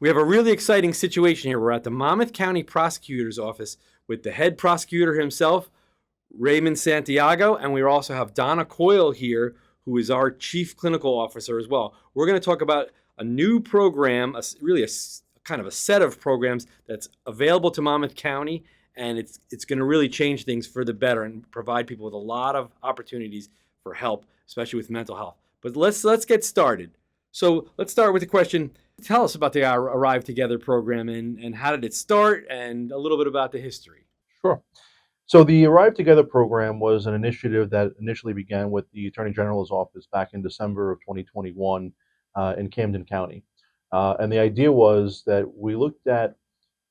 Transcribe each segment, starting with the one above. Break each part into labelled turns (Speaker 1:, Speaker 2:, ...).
Speaker 1: We have a really exciting situation here. We're at the Monmouth County Prosecutor's Office with the head prosecutor himself, Raymond Santiago, and we also have Donna Coyle here, who is our chief clinical officer as well. We're going to talk about a new program, really a kind of a set of programs that's available to Monmouth County, and it's going to really change things for the better and provide people with a lot of opportunities for help, especially with mental health. But let's get started. So let's start with the question. Tell us about the Arrive Together program and how did it start and a little bit about the history.
Speaker 2: Sure. So the Arrive Together program was an initiative that initially began with the Attorney General's office back in December of 2021 in Camden County. And the idea was that we looked at,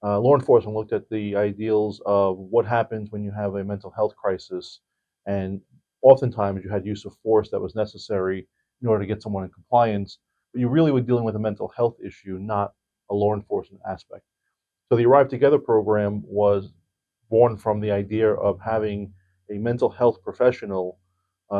Speaker 2: law enforcement looked at the ideals of what happens when you have a mental health crisis. And oftentimes you had use of force that was necessary in order to get someone in compliance. But you really were dealing with a mental health issue, not a law enforcement aspect. So the Arrive Together program was born from the idea of having a mental health professional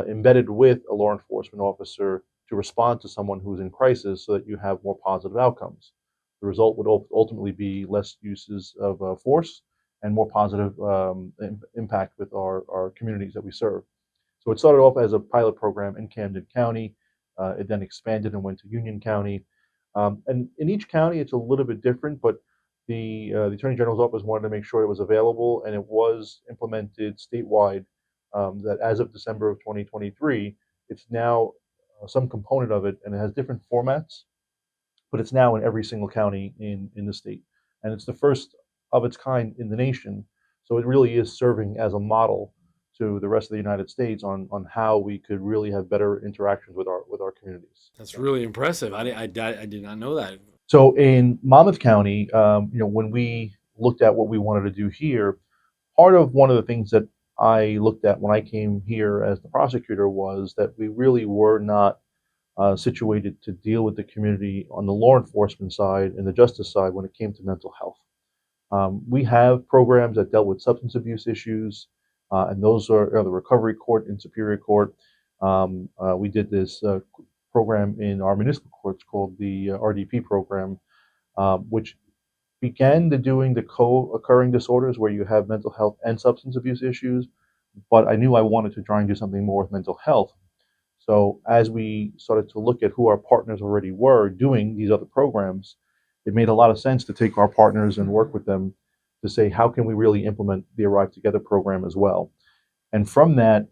Speaker 2: embedded with a law enforcement officer to respond to someone who's in crisis so that you have more positive outcomes. The result would ultimately be less uses of force and more positive impact with our communities that we serve. So it started off as a pilot program in Camden County. It then expanded and went to Union County. And in each county, it's a little bit different, but the Attorney General's office wanted to make sure it was available, and it was implemented statewide. That as of December of 2023, it's now some component of it, and it has different formats, but it's now in every single county in the state, and it's the first of its kind in the nation. So it really is serving as a model to the rest of the United States on how we could really have better interactions with our communities.
Speaker 1: That's really impressive. I did not know that.
Speaker 2: So in Monmouth County, when we looked at what we wanted to do here, part of one of the things that I looked at when I came here as the prosecutor was that we really were not situated to deal with the community on the law enforcement side and the justice side when it came to mental health. We have programs that dealt with substance abuse issues, and those are the recovery court and superior court. We did this program in our municipal courts called the RDP program, which began doing the co-occurring disorders where you have mental health and substance abuse issues. But I knew I wanted to try and do something more with mental health. So as we started to look at who our partners already were doing these other programs, it made a lot of sense to take our partners and work with them to say, how can we really implement the Arrive Together program as well? And from that,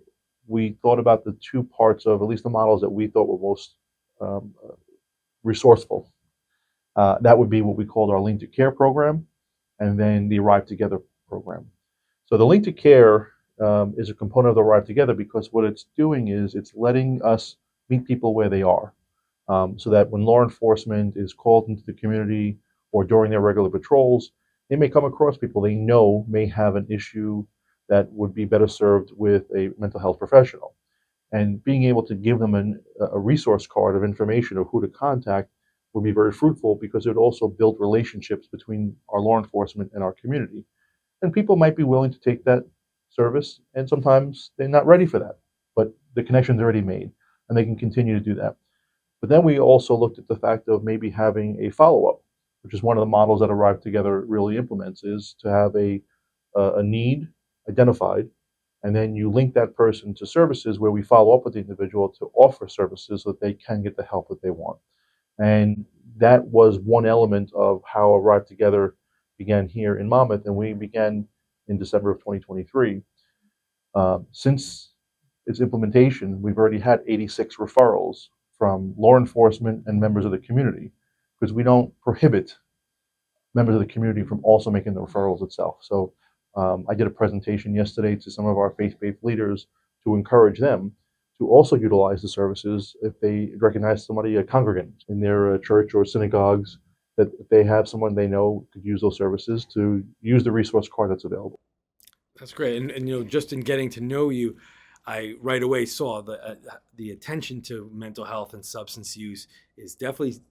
Speaker 2: we thought about the two parts of at least the models that we thought were most um, resourceful. That would be what we called our Link to Care program, and then the Arrive Together program. So the Link to Care is a component of the Arrive Together because what it's doing is it's letting us meet people where they are, so that when law enforcement is called into the community or during their regular patrols, they may come across people they know may have an issue that would be better served with a mental health professional. And being able to give them a resource card of information of who to contact would be very fruitful because it would also build relationships between our law enforcement and our community. And people might be willing to take that service, and sometimes they're not ready for that, but the connection's already made, and they can continue to do that. But then we also looked at the fact of maybe having a follow-up, which is one of the models that Arrive Together really implements, is to have a need identified, and then you link that person to services where we follow up with the individual to offer services so that they can get the help that they want. And that was one element of how Arrive Together began here in Monmouth, and we began in December of 2023. Since its implementation, we've already had 86 referrals from law enforcement and members of the community because we don't prohibit members of the community from also making the referrals itself. So I did a presentation yesterday to some of our faith-based leaders to encourage them to also utilize the services if they recognize somebody, a congregant in their church or synagogues, that if they have someone they know could use those services to use the resource card that's available.
Speaker 1: That's great. And just in getting to know you, I right away saw the attention to mental health and substance use is definitely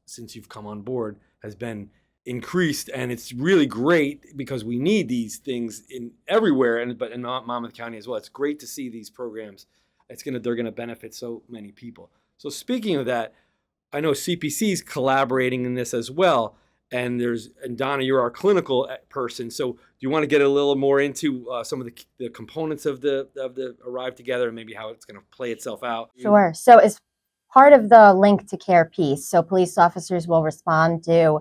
Speaker 1: since you've come on board has been increased, and it's really great because we need these things in everywhere, but in Monmouth County as well. It's great to see these programs. They're gonna benefit so many people. So speaking of that, I know CPC is collaborating in this as well. And Donna, you're our clinical person. So do you want to get a little more into some of the components of the Arrive Together and maybe how it's going to play itself out?
Speaker 3: Sure. So as part of the link to care piece, so police officers will respond to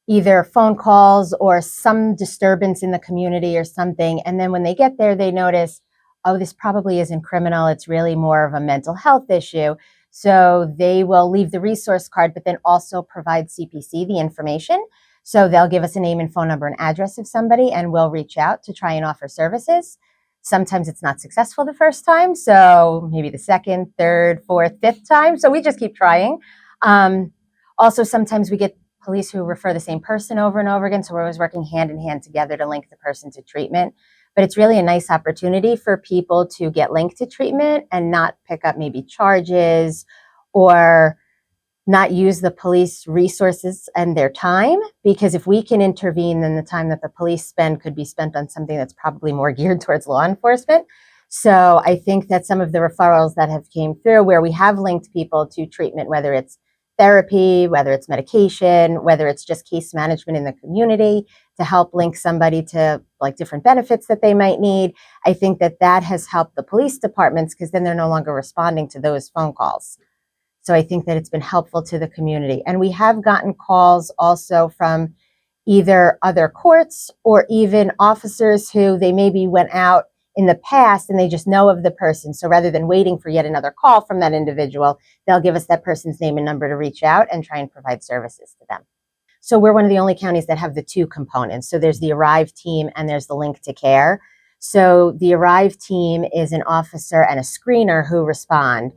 Speaker 3: either phone calls or some disturbance in the community or something. And then when they get there, they notice, oh, this probably isn't criminal. It's really more of a mental health issue. So they will leave the resource card, but then also provide CPC the information. So they'll give us a name and phone number and address of somebody, and we'll reach out to try and offer services. Sometimes it's not successful the first time. So maybe the second, third, fourth, fifth time. So we just keep trying. Also, sometimes we get police who refer the same person over and over again. So we're always working hand in hand together to link the person to treatment. But it's really a nice opportunity for people to get linked to treatment and not pick up maybe charges or not use the police resources and their time. Because if we can intervene, then the time that the police spend could be spent on something that's probably more geared towards law enforcement. So I think that some of the referrals that have came through where we have linked people to treatment, whether it's therapy, whether it's medication, whether it's just case management in the community to help link somebody to like different benefits that they might need. I think that that has helped the police departments because then they're no longer responding to those phone calls. So I think that it's been helpful to the community. And we have gotten calls also from either other courts or even officers who they maybe went out in the past and they just know of the person. So rather than waiting for yet another call from that individual, they'll give us that person's name and number to reach out and try and provide services to them. So we're one of the only counties that have the two components. So there's the Arrive team and there's the Link to Care. So the Arrive team is an officer and a screener who respond,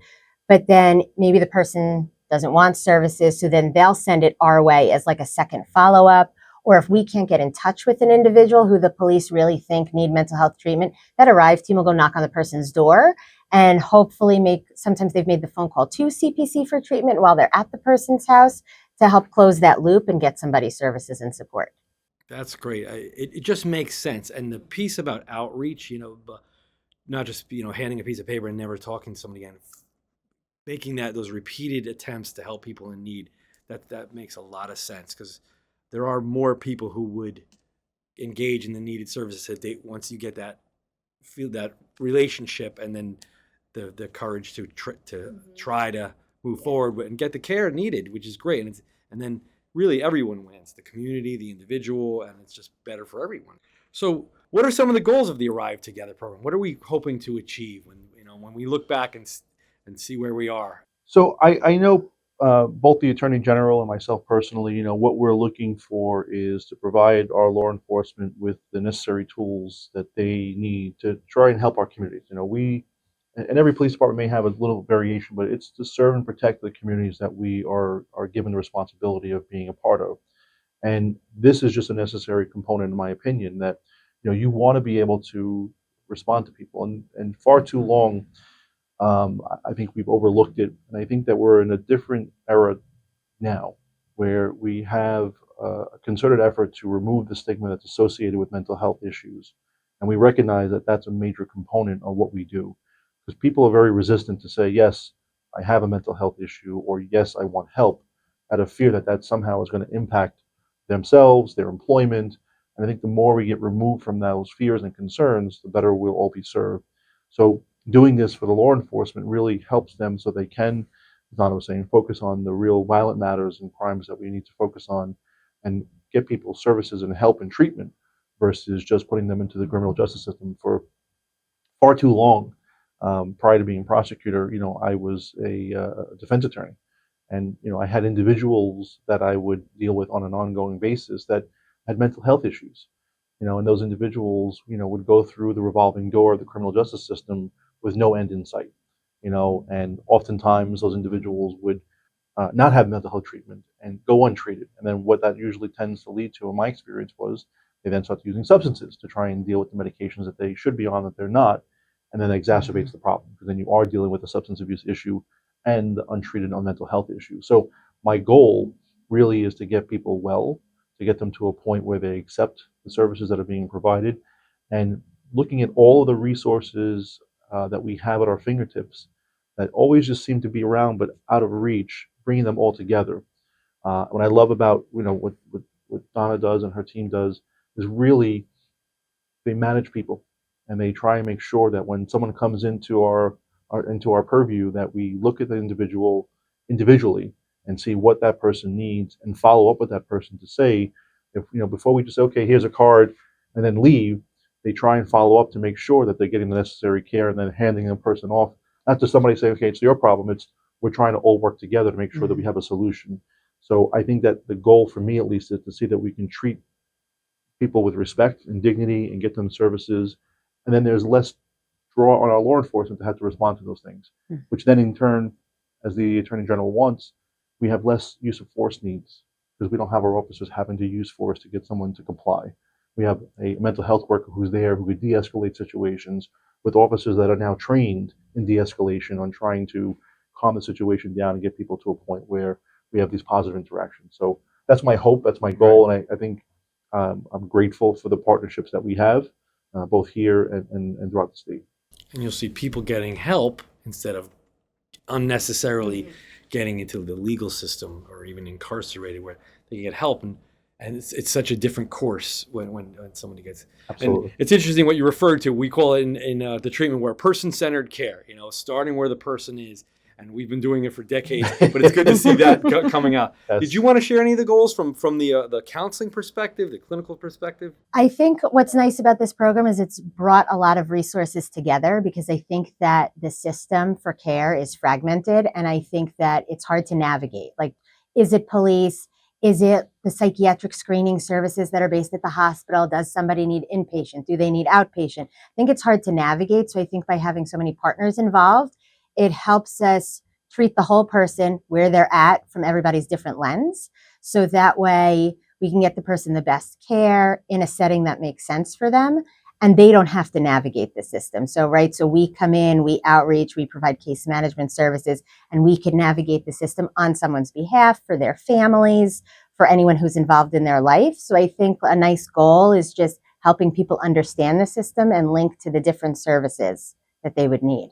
Speaker 3: but then maybe the person doesn't want services. So then they'll send it our way as like a second follow-up. Or if we can't get in touch with an individual who the police really think need mental health treatment, that Arrive team will go knock on the person's door and hopefully sometimes they've made the phone call to CPC for treatment while they're at the person's house to help close that loop and get somebody services and support.
Speaker 1: That's great. It just makes sense. And the piece about outreach, not just, handing a piece of paper and never talking to somebody again, making those repeated attempts to help people in need, that makes a lot of sense because there are more people who would engage in the needed services once you get feel that relationship and then the courage to try to move forward and get the care needed, which is great. And then really everyone wins, the community, the individual, and it's just better for everyone. So what are some of the goals of the Arrive Together program? What are we hoping to achieve when we look back and see where we are?
Speaker 2: So I know both the Attorney General and myself personally, what we're looking for is to provide our law enforcement with the necessary tools that they need to try and help our communities. And every police department may have a little variation, but it's to serve and protect the communities that we are given the responsibility of being a part of. And this is just a necessary component, in my opinion, that you want to be able to respond to people. And far too long, I think we've overlooked it, and I think that we're in a different era now, where we have a concerted effort to remove the stigma that's associated with mental health issues, and we recognize that that's a major component of what we do, because people are very resistant to say, yes, I have a mental health issue, or yes, I want help, out of fear that that somehow is going to impact themselves, their employment, and I think the more we get removed from those fears and concerns, the better we'll all be served. So doing this for the law enforcement really helps them so they can, as Donna was saying, focus on the real violent matters and crimes that we need to focus on and get people services and help and treatment versus just putting them into the criminal justice system. For far too long, prior to being prosecutor, I was a defense attorney. And, I had individuals that I would deal with on an ongoing basis that had mental health issues. And those individuals, would go through the revolving door of the criminal justice system with no end in sight, and oftentimes those individuals would not have mental health treatment and go untreated. And then what that usually tends to lead to, in my experience, was they then start using substances to try and deal with the medications that they should be on that they're not. And then it exacerbates the problem because then you are dealing with a substance abuse issue and the untreated mental health issue. So my goal really is to get people well, to get them to a point where they accept the services that are being provided, and looking at all of the resources that we have at our fingertips that always just seem to be around but out of reach, bringing them all together. What I love about what Donna does and her team does is really they manage people, and they try and make sure that when someone comes into our purview, that we look at the individual individually and see what that person needs and follow up with that person to say, if before we just say, okay, here's a card and then leave, they try and follow up to make sure that they're getting the necessary care and then handing the person off. Not just somebody say, okay, it's your problem. It's we're trying to all work together to make sure that we have a solution. So I think that the goal for me, at least, is to see that we can treat people with respect and dignity and get them services. And then there's less draw on our law enforcement to have to respond to those things, which then in turn, as the Attorney General wants, we have less use of force needs because we don't have our officers having to use force to get someone to comply. We have a mental health worker who's there who could de-escalate situations with officers that are now trained in de-escalation on trying to calm the situation down and get people to a point where we have these positive interactions. So that's my hope, that's my goal, and I think I'm grateful for the partnerships that we have, both here and throughout the state.
Speaker 1: And you'll see people getting help instead of unnecessarily getting into the legal system or even incarcerated, where they can get help. And it's such a different course when somebody gets.
Speaker 2: Absolutely.
Speaker 1: And it's interesting what you referred to. We call it in the treatment where person-centered care, starting where the person is. And we've been doing it for decades, but it's good to see that coming out.
Speaker 2: Yes.
Speaker 1: Did you want to share any of the goals from the counseling perspective, the clinical perspective?
Speaker 3: I think what's nice about this program is it's brought a lot of resources together, because I think that the system for care is fragmented, and I think that it's hard to navigate. Like, is it police? Is it the psychiatric screening services that are based at the hospital? Does somebody need inpatient? Do they need outpatient? I think it's hard to navigate. So I think by having so many partners involved, it helps us treat the whole person where they're at from everybody's different lens. So that way we can get the person the best care in a setting that makes sense for them, and they don't have to navigate the system. So we come in, we outreach, we provide case management services, and we can navigate the system on someone's behalf, for their families, for anyone who's involved in their life. So I think a nice goal is just helping people understand the system and link to the different services that they would need.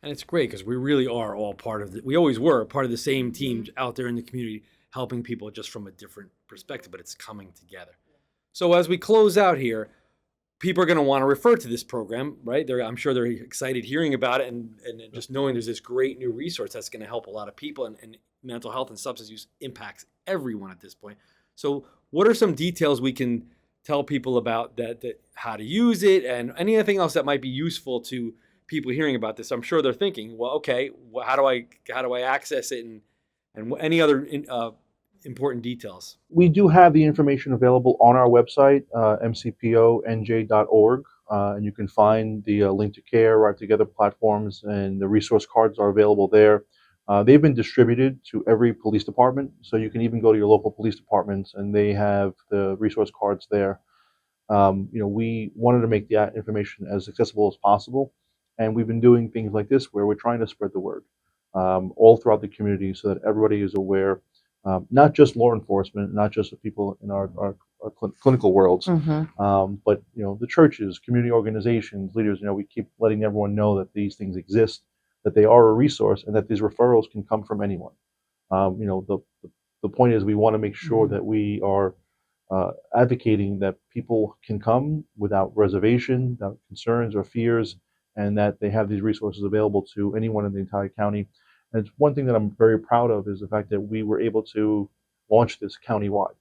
Speaker 1: And it's great because we really are all we always were part of the same team out there in the community, helping people just from a different perspective, but it's coming together. So as we close out here, people are going to want to refer to this program, right? I'm sure they're excited hearing about it and just knowing there's this great new resource that's going to help a lot of people, and mental health and substance use impacts everyone at this point. So what are some details we can tell people about that how to use it, and anything else that might be useful to people hearing about this? I'm sure they're thinking, well, okay, how do I access it, and any other important details?
Speaker 2: We do have the information available on our website, mcponj.org, and you can find the link to care, Right Together platforms, and the resource cards are available there. They've been distributed to every police department, so you can even go to your local police departments and they have the resource cards there. We wanted to make the information as accessible as possible, and we've been doing things like this where we're trying to spread the word all throughout the community so that everybody is aware, not just law enforcement, not just the people in our clinical worlds, but the churches, community organizations, leaders. We keep letting everyone know that these things exist, that they are a resource, and that these referrals can come from anyone. The point is, we want to make sure that we are advocating that people can come without reservation, without concerns or fears, and that they have these resources available to anyone in the entire county. And it's one thing that I'm very proud of is the fact that we were able to launch this countywide.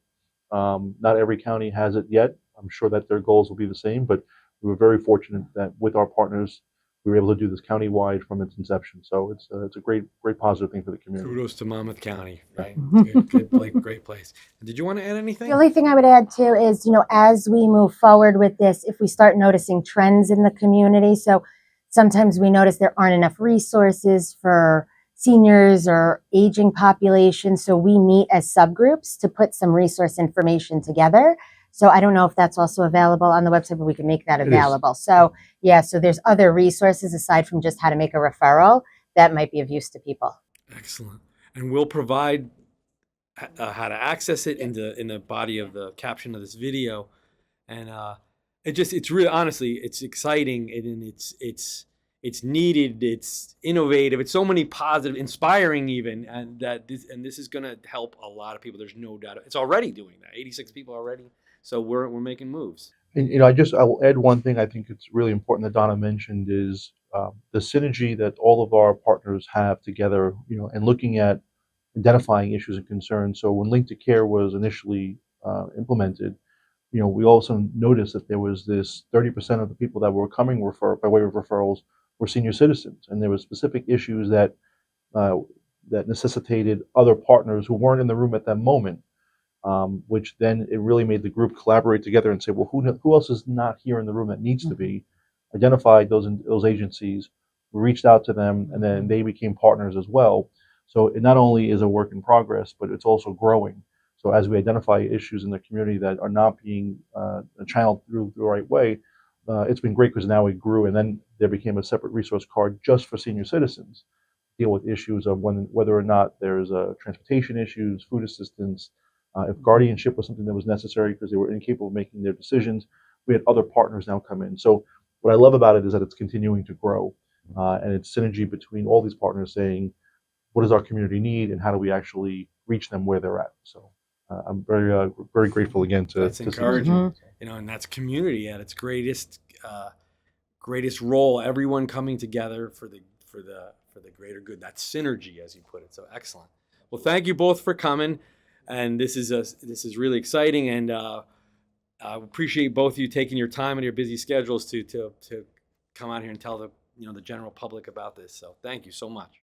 Speaker 2: Not every county has it yet. I'm sure that their goals will be the same, but we were very fortunate that with our partners, we were able to do this countywide from its inception. So it's a great positive thing for the community.
Speaker 1: Kudos to Monmouth County, right? Great place. Did you want to add anything?
Speaker 3: The only thing I would add too is, as we move forward with this, if we start noticing trends in the community, so sometimes we notice there aren't enough resources for seniors or aging population. So we meet as subgroups to put some resource information together. So I don't know if that's also available on the website, but we can make that available. So so there's other resources aside from just how to make a referral that might be of use to people. Excellent.
Speaker 1: And we'll provide how to access it in the body of the caption of this video. And it's really, honestly, it's exciting, and it's needed, it's innovative, it's so many positive, inspiring even, and this is going to help a lot of people. There's no doubt. It's already doing that. 86 people already. So we're making moves.
Speaker 2: And I will add one thing I think it's really important that Donna mentioned is the synergy that all of our partners have together, and looking at identifying issues and concerns. So when Link to Care was initially implemented, we also noticed that there was this 30% of the people that were coming by way of referrals were senior citizens, and there were specific issues uh, that necessitated other partners who weren't in the room at that moment, which then it really made the group collaborate together and say, well, who else is not here in the room that needs to be? Identified those agencies, we reached out to them, and then they became partners as well. So it not only is a work in progress, but it's also growing. So as we identify issues in the community that are not being channeled through the right way, it's been great because now it grew, and then there became a separate resource card just for senior citizens to deal with issues of whether or not there's transportation issues, food assistance, if guardianship was something that was necessary because they were incapable of making their decisions. We had other partners now come in. So what I love about it is that it's continuing to grow, and it's synergy between all these partners saying, what does our community need, and how do we actually reach them where they're at? So I'm very grateful again to
Speaker 1: That's
Speaker 2: see
Speaker 1: encouraging.
Speaker 2: this.
Speaker 1: And that's community at its greatest role. Everyone coming together for the greater good. That's synergy, as you put it. So excellent. Well, thank you both for coming, and this is really exciting, and I appreciate both of you taking your time and your busy schedules to come out here and tell the general public about this. So thank you so much.